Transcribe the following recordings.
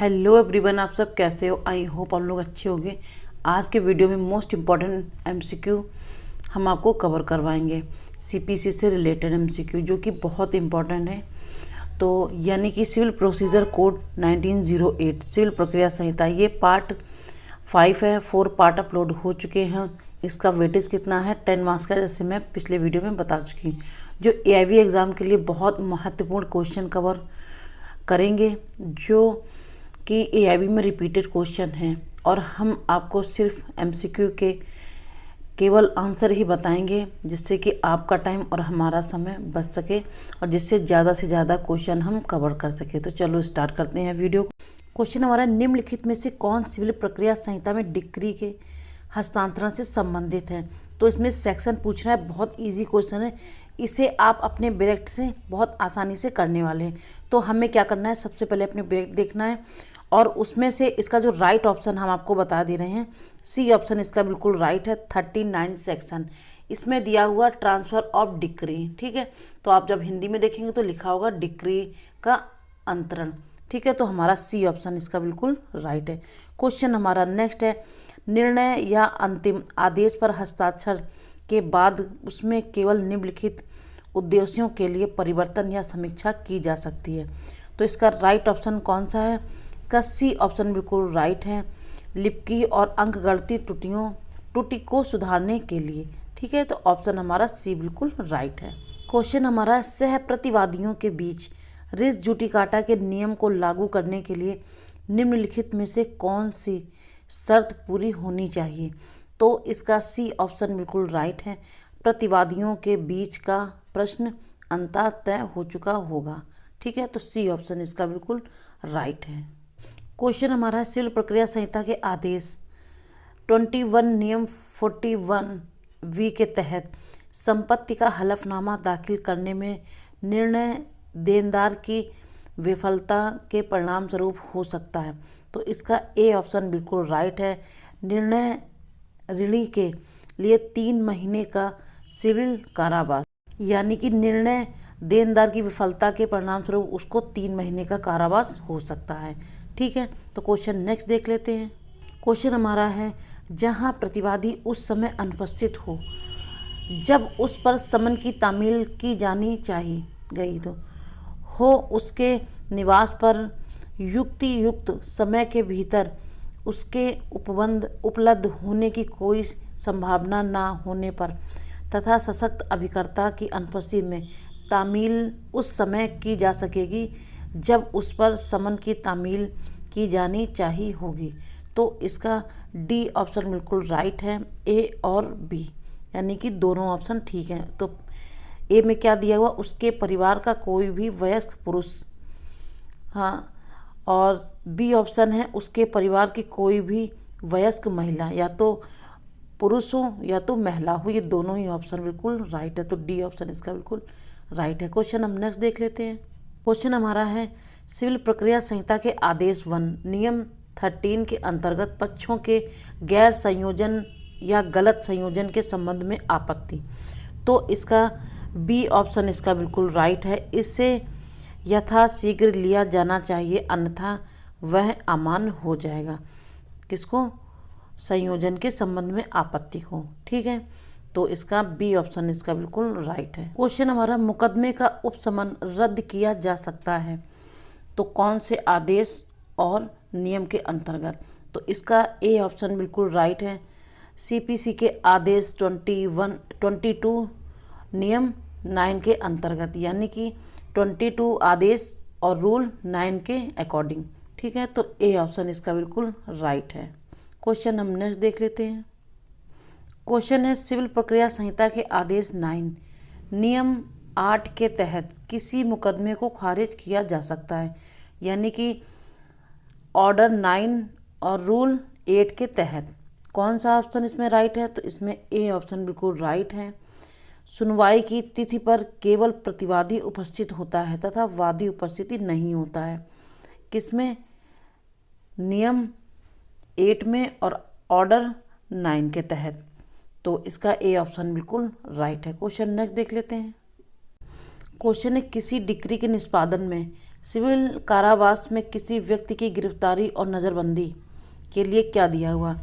Hello everyone, आप सब कैसे हो? आई होप आप लोग अच्छे होंगे। आज के वीडियो में मोस्ट इम्पॉर्टेंट एमसीक्यू हम आपको कवर करवाएंगे, सीपीसी से रिलेटेड एमसीक्यू जो कि बहुत इम्पॉर्टेंट है। तो यानी कि सिविल प्रोसीजर कोड 1908 सिविल प्रक्रिया संहिता, ये पार्ट 5 है। 4 पार्ट अपलोड हो चुके हैं। इसका वेटेज कितना है? 10 मार्क्स का, जैसे मैं पिछले वीडियो में बता चुकी हूँ। जो एआईवी एग्ज़ाम के लिए बहुत महत्वपूर्ण क्वेश्चन कवर करेंगे, जो कि एआईबी में रिपीटेड क्वेश्चन हैं, और हम आपको सिर्फ एमसीक्यू के केवल आंसर ही बताएंगे, जिससे कि आपका टाइम और हमारा समय बच सके और जिससे ज़्यादा से ज़्यादा क्वेश्चन हम कवर कर सके। तो चलो स्टार्ट करते हैं वीडियो। क्वेश्चन हमारा, निम्नलिखित में से कौन सिविल प्रक्रिया संहिता में डिक्री के हस्तांतरण से संबंधित है? तो इसमें सेक्शन पूछना है, बहुत ईजी क्वेश्चन है। इसे आप अपने ब्रैकेट से बहुत आसानी से करने वाले हैं। तो हमें क्या करना है, सबसे पहले अपने ब्रैकेट देखना है और उसमें से इसका जो राइट ऑप्शन हम आपको बता दे रहे हैं, सी ऑप्शन इसका बिल्कुल राइट है। 39 सेक्शन इसमें दिया हुआ ट्रांसफ़र ऑफ डिक्री, ठीक है। तो आप जब हिंदी में देखेंगे तो लिखा होगा डिक्री का अंतरण, ठीक है। तो हमारा सी ऑप्शन इसका बिल्कुल राइट है। क्वेश्चन हमारा नेक्स्ट है, निर्णय या अंतिम आदेश पर हस्ताक्षर के बाद उसमें केवल निम्नलिखित उद्देश्यों के लिए परिवर्तन या समीक्षा की जा सकती है। तो इसका राइट ऑप्शन कौन सा है? इसका सी ऑप्शन बिल्कुल राइट है। लिपि और अंकगणितीय त्रुटि को सुधारने के लिए, ठीक है। तो ऑप्शन हमारा सी बिल्कुल राइट है। क्वेश्चन हमारा, सह प्रतिवादियों के बीच रिस जुडिकाटा के नियम को लागू करने के लिए निम्नलिखित में से कौन सी शर्त पूरी होनी चाहिए? तो इसका सी ऑप्शन बिल्कुल राइट है। प्रतिवादियों के बीच का प्रश्न अंततः तय हो चुका होगा, ठीक है। तो सी ऑप्शन इसका बिल्कुल राइट है। क्वेश्चन हमारा है, सिविल प्रक्रिया संहिता के आदेश 21 नियम 41V के तहत संपत्ति का हलफनामा दाखिल करने में निर्णय देनदार की विफलता के परिणाम स्वरूप हो सकता है। तो इसका ए ऑप्शन बिल्कुल राइट है। निर्णय ऋणी के लिए 3 महीने का सिविल कारावास, यानी कि निर्णय देनदार की विफलता के परिणाम स्वरूप उसको 3 महीने का कारावास हो सकता है, ठीक है। तो क्वेश्चन नेक्स्ट देख लेते हैं। क्वेश्चन हमारा है, जहां प्रतिवादी उस समय अनुपस्थित हो जब उस पर समन की तामील की जानी चाहिए गई तो हो, उसके निवास पर युक्त समय के भीतर उसके उपलब्ध होने की कोई संभावना ना होने पर तथा सशक्त अभिकर्ता की अनुपस्थिति में तामील उस समय की जा सकेगी जब उस पर समन की तामील की जानी चाहिए होगी। तो इसका डी ऑप्शन बिल्कुल राइट है। ए और बी यानी कि दोनों ऑप्शन ठीक हैं। तो ए में क्या दिया हुआ, उसके परिवार का कोई भी वयस्क पुरुष, हाँ, और बी ऑप्शन है उसके परिवार की कोई भी वयस्क महिला, या तो पुरुष हो या तो महिला हो। ये दोनों ही ऑप्शन बिल्कुल राइट है। तो डी ऑप्शन इसका बिल्कुल राइट है। क्वेश्चन हम नेक्स्ट देख लेते हैं। क्वेश्चन हमारा है, सिविल प्रक्रिया संहिता के आदेश 1 नियम 13 के अंतर्गत पक्षों के गैर संयोजन या गलत संयोजन के संबंध में आपत्ति। तो इसका बी ऑप्शन इसका बिल्कुल राइट है। इससे यथाशीघ्र लिया जाना चाहिए, अन्यथा वह अमान्य हो जाएगा। किसको? संयोजन के संबंध में आपत्ति को, ठीक है। तो इसका बी ऑप्शन इसका बिल्कुल राइट है। क्वेश्चन हमारा, मुकदमे का उपशमन रद्द किया जा सकता है तो कौन से आदेश और नियम के अंतर्गत? तो इसका ए ऑप्शन बिल्कुल राइट है। सीपीसी के आदेश 22 नियम 9 के अंतर्गत, यानी कि 22 आदेश और रूल 9 के अकॉर्डिंग, ठीक है। तो ए ऑप्शन इसका बिल्कुल राइट है। क्वेश्चन हम नेक्स्ट देख लेते हैं। क्वेश्चन है, सिविल प्रक्रिया संहिता के आदेश 9 नियम 8 के तहत किसी मुकदमे को खारिज किया जा सकता है, यानी कि ऑर्डर 9 और रूल 8 के तहत। कौन सा ऑप्शन इसमें राइट है? तो इसमें ए ऑप्शन बिल्कुल राइट है। सुनवाई की तिथि पर केवल प्रतिवादी उपस्थित होता है तथा वादी उपस्थिति नहीं होता है। किसमें? नियम 8 में और ऑर्डर 9 के तहत। तो इसका ए ऑप्शन बिल्कुल राइट है। क्वेश्चन नेक्स्ट देख लेते हैं। क्वेश्चन है, किसी डिक्री के निष्पादन में सिविल कारावास में किसी व्यक्ति की गिरफ्तारी और नज़रबंदी के लिए क्या दिया हुआ।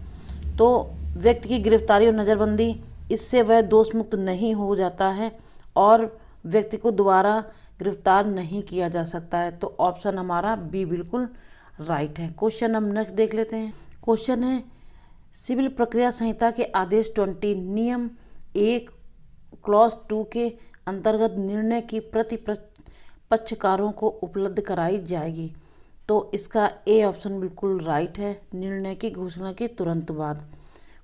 तो व्यक्ति की गिरफ्तारी और नज़रबंदी, इससे वह दोष मुक्त नहीं हो जाता है और व्यक्ति को दोबारा गिरफ्तार नहीं किया जा सकता है। तो ऑप्शन हमारा बी बिल्कुल राइट है। क्वेश्चन हम नेक्स्ट देख लेते हैं। क्वेश्चन है सिविल प्रक्रिया संहिता के आदेश 20 नियम 1 क्लॉज 2 के अंतर्गत निर्णय की प्रति पक्षकारों को उपलब्ध कराई जाएगी। तो इसका ए ऑप्शन बिल्कुल राइट है। निर्णय की घोषणा के तुरंत बाद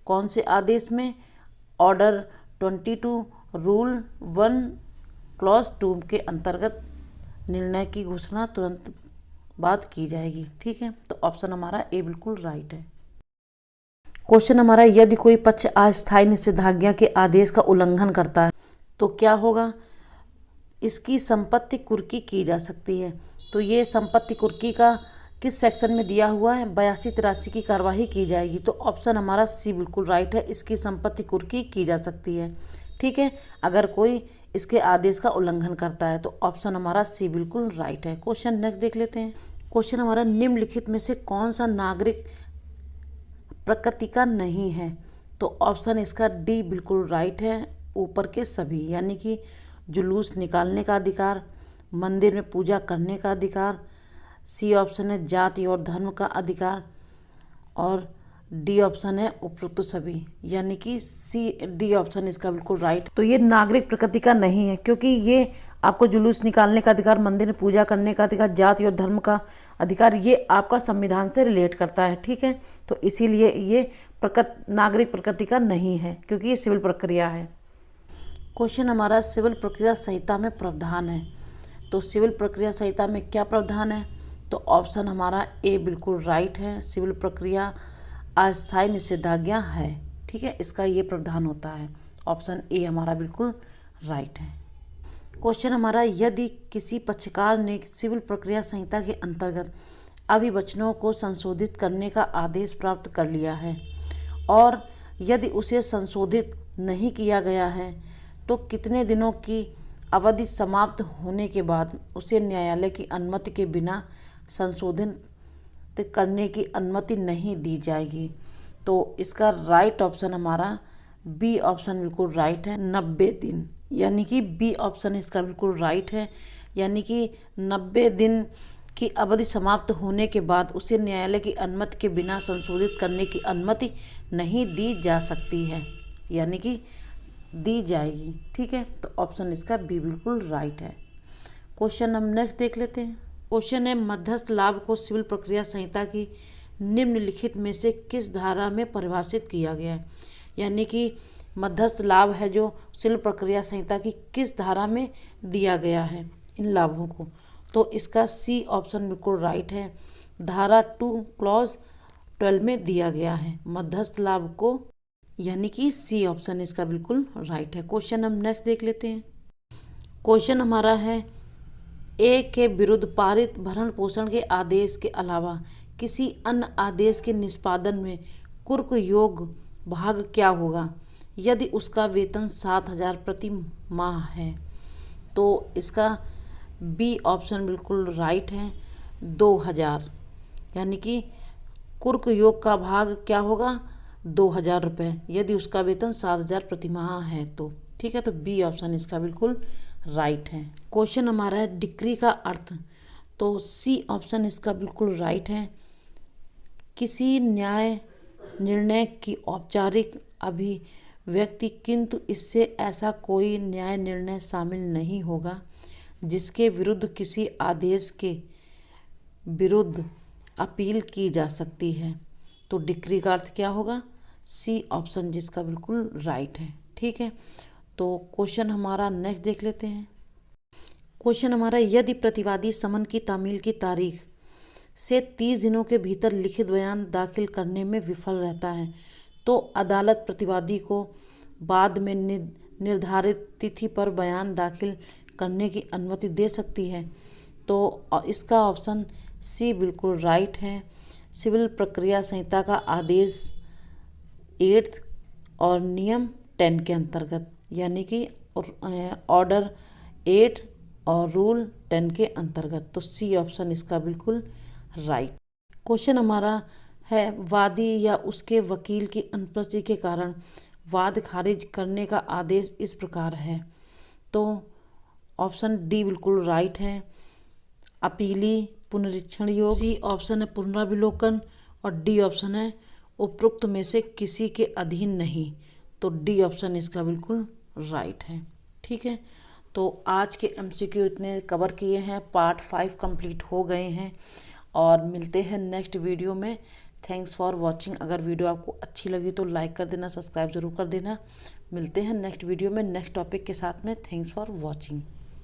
कौन से आदेश में? ऑर्डर 22 रूल 1 क्लॉज 2 के अंतर्गत निर्णय की घोषणा तुरंत बाद की जाएगी। ठीक है, तो ऑप्शन हमारा ए बिल्कुल राइट है। क्वेश्चन हमारा यदि कोई पक्ष अस्थायी निषेधाज्ञा के आदेश का उल्लंघन करता है तो क्या होगा? इसकी संपत्ति कुर्की की जा सकती है। तो ये संपत्ति कुर्की का किस सेक्शन में दिया हुआ है? 82-83 की कार्यवाही की जाएगी। तो ऑप्शन हमारा सी बिल्कुल राइट है। इसकी संपत्ति कुर्की की जा सकती है। ठीक है, अगर कोई इसके आदेश का उल्लंघन करता है तो ऑप्शन हमारा सी बिल्कुल राइट है। क्वेश्चन नेक्स्ट देख लेते हैं। क्वेश्चन हमारा निम्नलिखित में से कौन सा नागरिक प्रकृति का नहीं है? तो ऑप्शन इसका डी बिल्कुल राइट है, ऊपर के सभी, यानी कि जुलूस निकालने का अधिकार, मंदिर में पूजा करने का अधिकार, सी ऑप्शन है जाति और धर्म का अधिकार, और डी ऑप्शन है उपरोक्त सभी, यानी कि डी ऑप्शन इसका बिल्कुल राइट। तो ये नागरिक प्रकृति का नहीं है, क्योंकि ये आपको जुलूस निकालने का अधिकार, मंदिर में पूजा करने का अधिकार, जाति और धर्म का अधिकार, ये आपका संविधान से रिलेट करता है। ठीक है, तो इसीलिए ये नागरिक प्रकृति का नहीं है, क्योंकि ये सिविल प्रक्रिया है। क्वेश्चन हमारा सिविल प्रक्रिया संहिता में प्रावधान है। तो सिविल प्रक्रिया संहिता में क्या प्रावधान है? तो ऑप्शन हमारा ए बिल्कुल राइट है। सिविल प्रक्रिया अस्थायी निषेधाज्ञा है। ठीक है, इसका ये प्रावधान होता है। ऑप्शन ए हमारा बिल्कुल राइट है। क्वेश्चन हमारा यदि किसी पक्षकार ने सिविल प्रक्रिया संहिता के अंतर्गत अभिवचनों को संशोधित करने का आदेश प्राप्त कर लिया है और यदि उसे संशोधित नहीं किया गया है तो कितने दिनों की अवधि समाप्त होने के बाद उसे न्यायालय की अनुमति के बिना संशोधित करने की अनुमति नहीं दी जाएगी। तो इसका राइट ऑप्शन हमारा बी ऑप्शन बिल्कुल राइट है, 90 दिन, यानी कि बी ऑप्शन इसका बिल्कुल राइट है। यानी कि 90 दिन की अवधि समाप्त होने के बाद उसे न्यायालय की अनुमति के बिना संशोधित करने की अनुमति नहीं दी जा सकती है, यानी कि दी जाएगी। ठीक है, तो ऑप्शन इसका बी बिल्कुल राइट है। क्वेश्चन हम नेक्स्ट देख लेते हैं। क्वेश्चन है मध्यस्थ लाभ को सिविल प्रक्रिया संहिता की निम्नलिखित में से किस धारा में परिभाषित किया गया है? यानी कि मध्यस्थ लाभ है जो सिविल प्रक्रिया संहिता की किस धारा में दिया गया है इन लाभों को? तो इसका सी ऑप्शन बिल्कुल राइट है। धारा 2 क्लॉज 12 में दिया गया है मध्यस्थ लाभ को, यानी कि सी ऑप्शन इसका बिल्कुल राइट है। क्वेश्चन हम नेक्स्ट देख लेते हैं। क्वेश्चन हमारा है ए के विरुद्ध पारित भरण पोषण के आदेश के अलावा किसी अन्य आदेश के निष्पादन में कुर्क योग भाग क्या होगा यदि उसका वेतन 7,000 प्रति माह है? तो इसका बी ऑप्शन बिल्कुल राइट है, 2,000, यानी कि कुर्क योग का भाग क्या होगा? 2,000 रुपये, यदि उसका वेतन 7,000 प्रति माह है तो। ठीक है, तो बी ऑप्शन इसका बिल्कुल राइट है। क्वेश्चन हमारा है डिक्री का अर्थ। तो सी ऑप्शन इसका बिल्कुल राइट है। किसी न्याय निर्णय की औपचारिक अभिव्यक्ति, किंतु इससे ऐसा कोई न्याय निर्णय शामिल नहीं होगा जिसके विरुद्ध किसी आदेश के विरुद्ध अपील की जा सकती है। तो डिक्री का अर्थ क्या होगा? सी ऑप्शन जिसका बिल्कुल राइट है। ठीक है, तो क्वेश्चन हमारा नेक्स्ट देख लेते हैं। क्वेश्चन हमारा यदि प्रतिवादी समन की तामील की तारीख से 30 दिनों के भीतर लिखित बयान दाखिल करने में विफल रहता है तो अदालत प्रतिवादी को बाद में निर्धारित तिथि पर बयान दाखिल करने की अनुमति दे सकती है। तो इसका ऑप्शन सी बिल्कुल राइट है। सिविल प्रक्रिया संहिता का आदेश 8 और नियम 10 के अंतर्गत, यानी कि ऑर्डर 8 और रूल 10 के अंतर्गत। तो सी ऑप्शन इसका बिल्कुल राइट। क्वेश्चन हमारा है, वादी या उसके वकील की अनुपस्थिति के कारण वाद खारिज करने का आदेश इस प्रकार है। तो ऑप्शन डी बिल्कुल राइट है, अपीली पुनरीक्षण योग। सी ऑप्शन है पुनराविलोकन और डी ऑप्शन है उपरोक्त में से किसी के अधीन नहीं। तो डी ऑप्शन इसका बिल्कुल राइट है। ठीक है, तो आज के एमसीक्यू इतने कवर किए हैं, पार्ट 5 कंप्लीट हो गए हैं और मिलते हैं नेक्स्ट वीडियो में। Thanks for watching. अगर वीडियो आपको अच्छी लगी तो लाइक कर देना, सब्सक्राइब ज़रूर कर देना। मिलते हैं नेक्स्ट वीडियो में नेक्स्ट टॉपिक के साथ में। Thanks for watching.